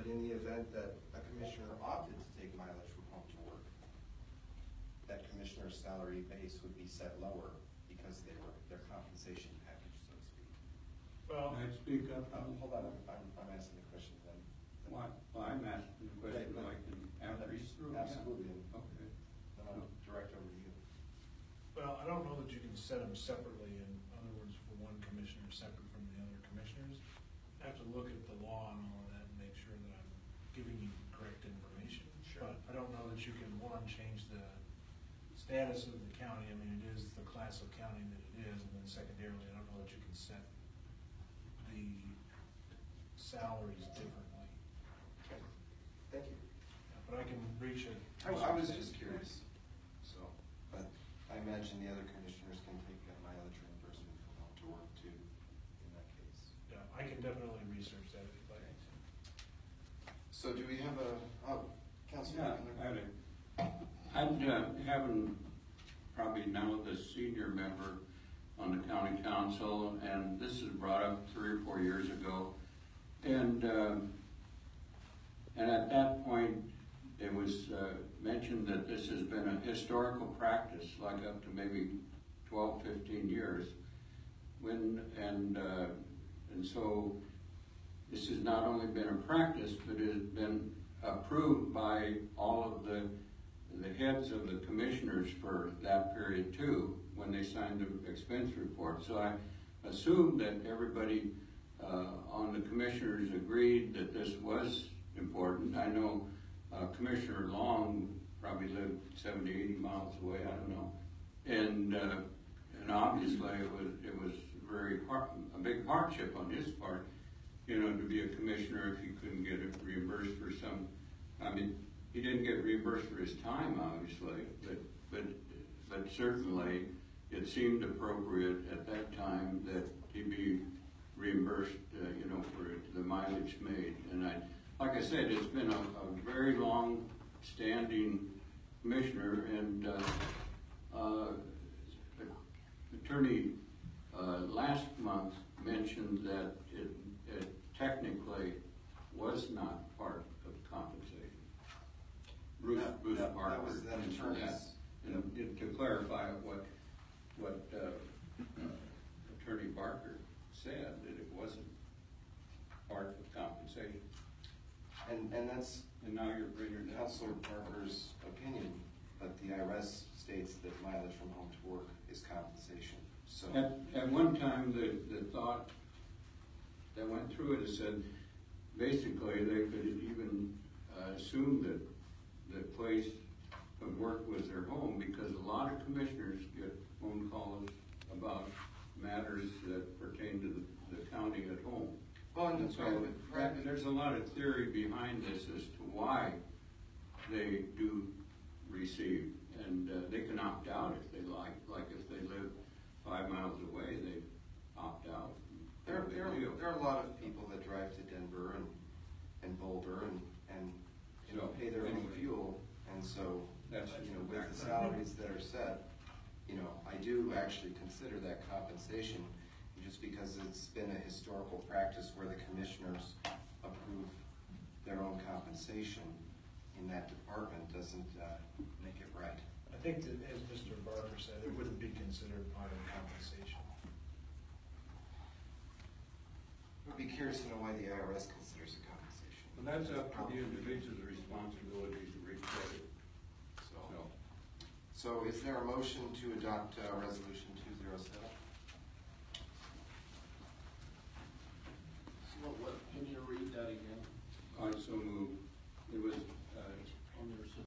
But in the event that a commissioner opted to take mileage from home to work, that commissioner's salary base would be set lower because their compensation package, so to speak. Well, Can I speak up? Hold on, I'm asking the question then. Why? Well, I'm asking the question, Right, I can answer you through. Absolutely. Okay. Then I'll direct over to you. well, I don't know that you can set them separately, in other words, for one commissioner separate from the other commissioners. I have to look at the law and all of that and make sure that I'm giving you correct information. Sure. But I don't know that you can, one, change the status of the county, I mean, it is the class of county that it is, and then secondarily, I don't know that you can set the salaries differently. Okay. Thank you. But I can reach it. I was just curious, so, but I imagine the other commissioners can take that mileage reimbursement from home to work too, in that case. Yeah, I can definitely research that if you'd like. So do we have a, Councilman? I'd having probably now the senior member on the county council, and this is brought up 3 or 4 years ago, and at that point it was mentioned that this has been a historical practice, like up to maybe 12, 15 years, and so this has not only been a practice, but it has been approved by all of the heads of the commissioners for that period too, when they signed the expense report. So I assume that everybody on the commissioners agreed that this was important. I know Commissioner Long probably lived 70, 80 miles away, I don't know. And obviously it was a big hardship on his part, you know, to be a commissioner if he couldn't get it reimbursed for some, I mean, he didn't get reimbursed for his time, obviously, but certainly it seemed appropriate at that time that he be reimbursed, you know, for the mileage made. And like I said, it's been a very long-standing commissioner, and Attorney last month mentioned that it technically was not part of compensation. Bruce Parker mentioned that. And to clarify what Attorney Barker said, that it wasn't part of compensation. And that's, and now you're bringing Councilor Parker's opinion, but the IRS states that mileage from home to work is compensation. So at one time, the thought that went through it is said basically they could even assume that the place of work was their home, because a lot of commissioners get phone calls about matters that pertain to the county at home. well, And so there's a lot of theory behind this as to why they do receive, and they can opt out if they like. Like if they live 5 miles away, they opt out. there are a lot of people that drive to Denver and Boulder and you know, pay their own fuel, and so That's you know, with the salaries that are set, you know, I do actually consider that compensation, just because it's been a historical practice where the commissioners approve their own compensation in that department doesn't make it right. I think that, as Mr. Barker said, it wouldn't be considered part of compensation. I'd be curious to know why the IRS considers it compensation. Well, that's up to the individual's responsibility to report it. So is there a motion to adopt resolution